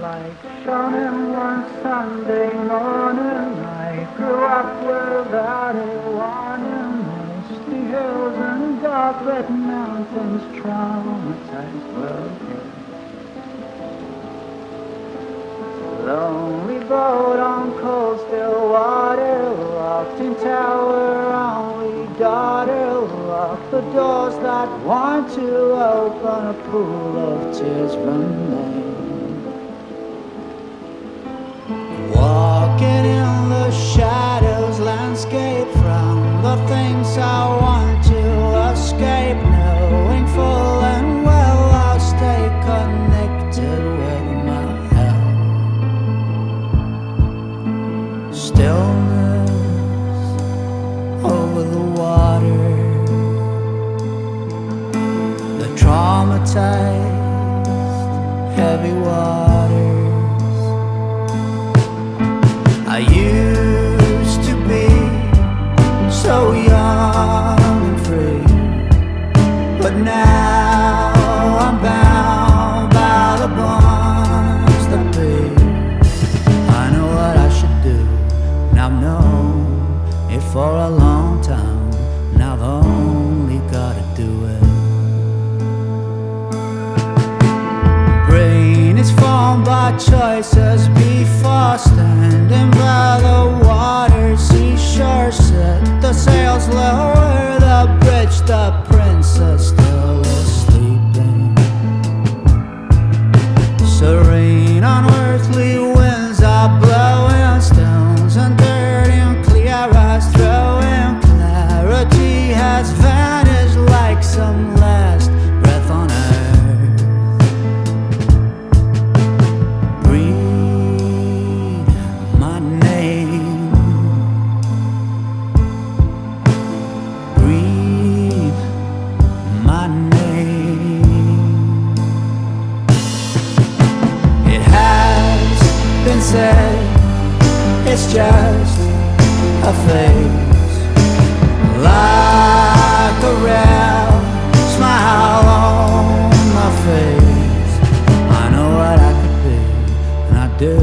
Like shone in one Sunday morning, I grew up without a warning. Misty hills and dark red mountains traumatized world. Lonely boat on cold still water, locked in tower, only daughter. Lock the doors that want to open, a pool of tears remain. Walking in the shadows, landscape from the things I want to escape. Knowing full and well I'll stay connected with my health. Stillness over the water, the traumatized heavy waters. I used to be so young and free, but now I'm bound by the bonds that be. I know what I should do, and I've known it for a long time, and I've only gotta do it. Brain is formed by choices before standing by the water. Seashore set the sails lower, the bridge, the princess still is sleeping. Serene unearthly winds are blowing, stones and dirt and clear eyes throwing. Clarity has vanished like some last breath on earth. It's just a phase, like a rare smile on my face. I know what I could be, and I do.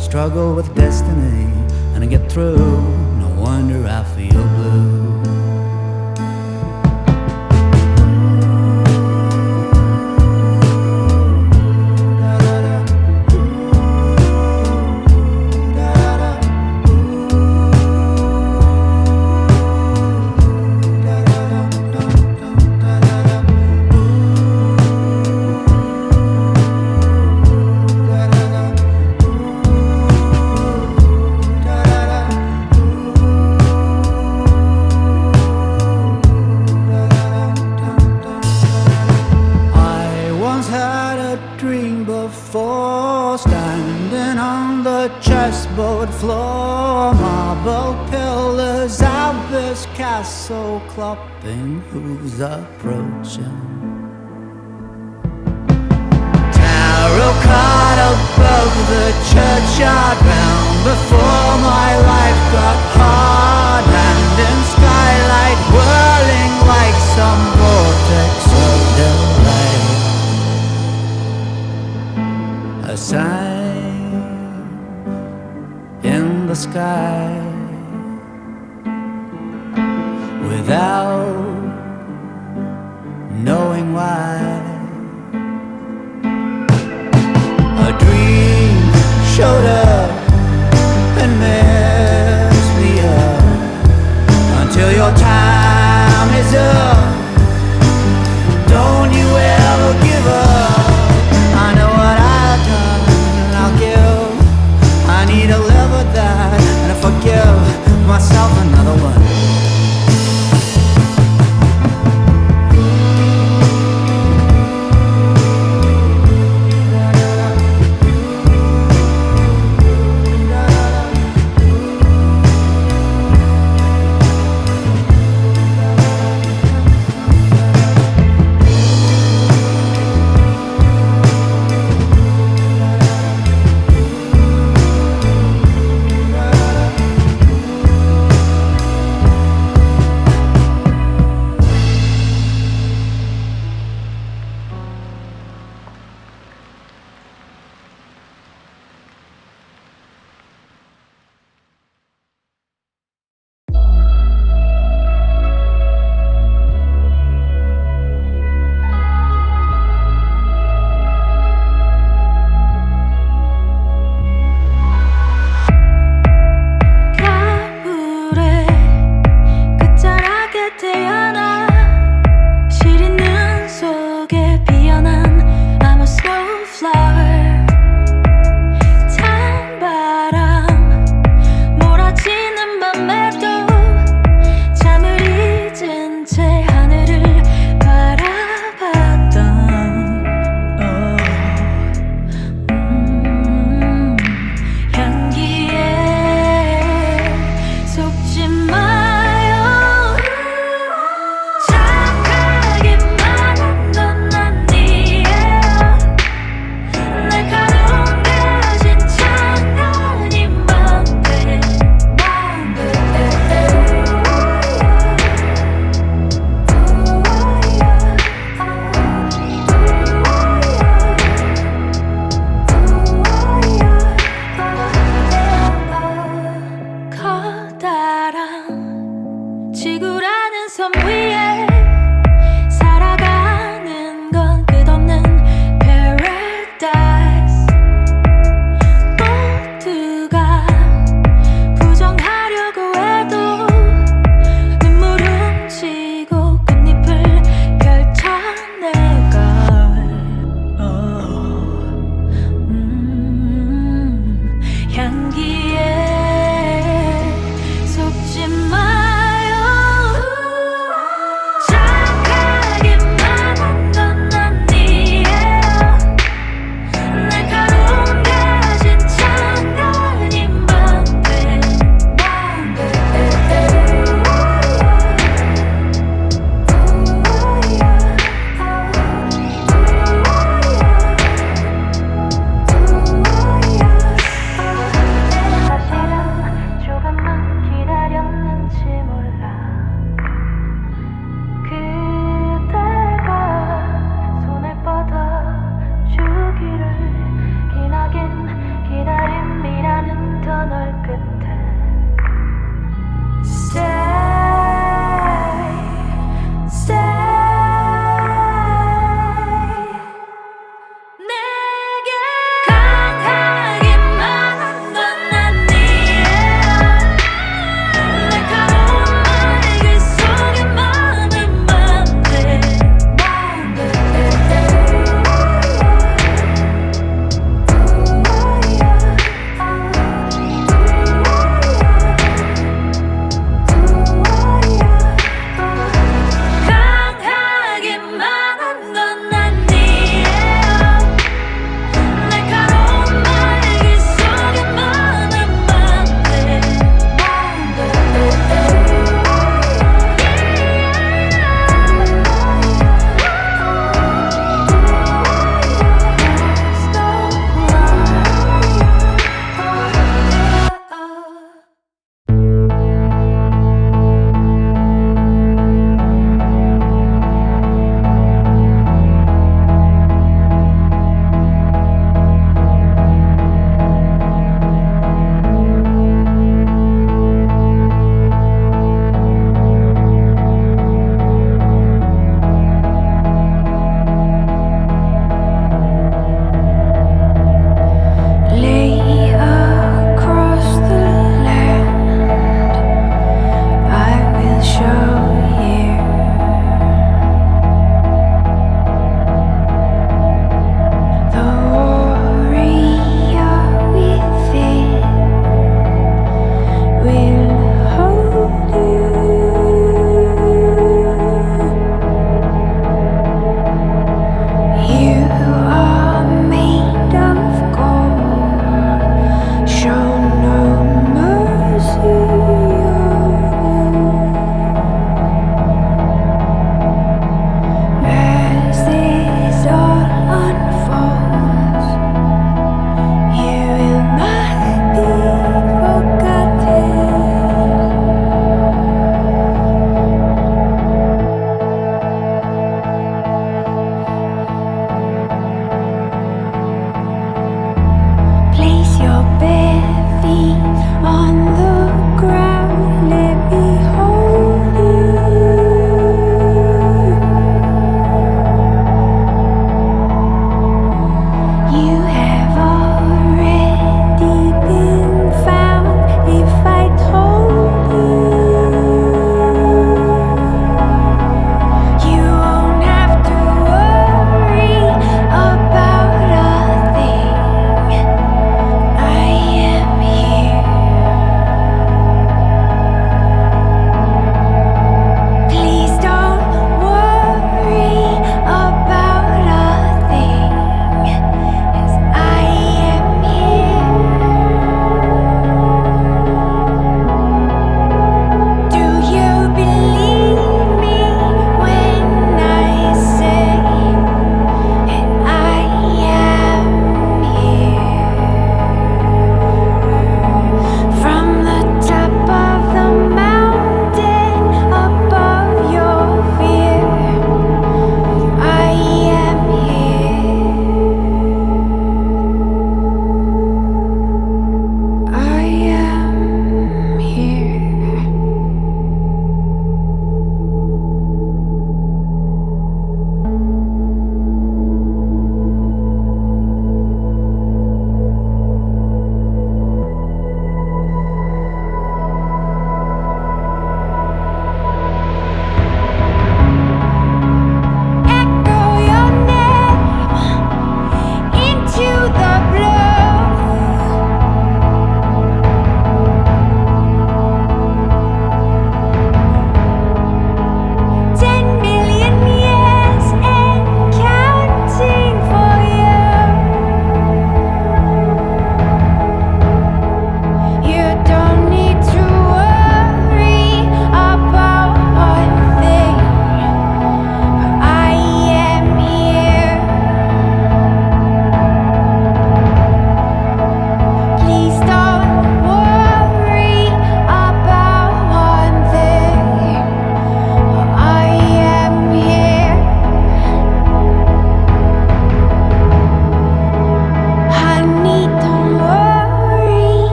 Struggle with destiny, and I get through. No wonder I feel blue. Before standing on the chessboard floor, marble pillars, Albus castle, clopping hooves approaching. Tarot card above the churchyard round before my life got hard. Hand in skylight whirling like some vortex of delight. A sign in the sky without knowing why. A dream showed up and messed me up until your time is up. Don't you ever give up. I know what I've done, and I'll give. I need to live with that, and I forgive myself another one. 지구라는 섬 위에